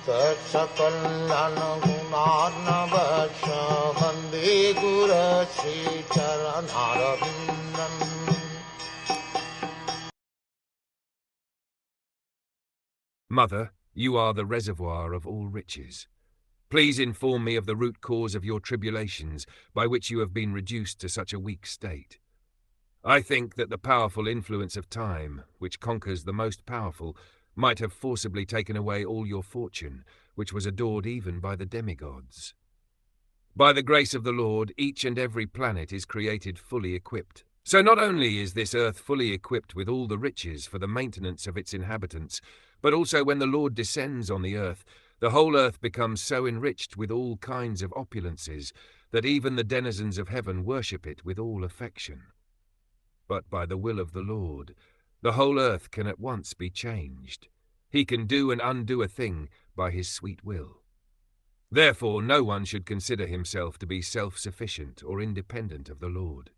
Sakal Gunarnavasha Vande Guru Sri Charanarabindan. Mother, you are the reservoir of all riches. Please inform me of the root cause of your tribulations, by which you have been reduced to such a weak state. I think that the powerful influence of time, which conquers the most powerful, might have forcibly taken away all your fortune, which was adored even by the demigods. By the grace of the Lord, each and every planet is created fully equipped. So not only is this earth fully equipped with all the riches for the maintenance of its inhabitants, but also when the Lord descends on the earth, the whole earth becomes so enriched with all kinds of opulences that even the denizens of heaven worship it with all affection. But by the will of the Lord, the whole earth can at once be changed. He can do and undo a thing by his sweet will. Therefore, no one should consider himself to be self-sufficient or independent of the Lord.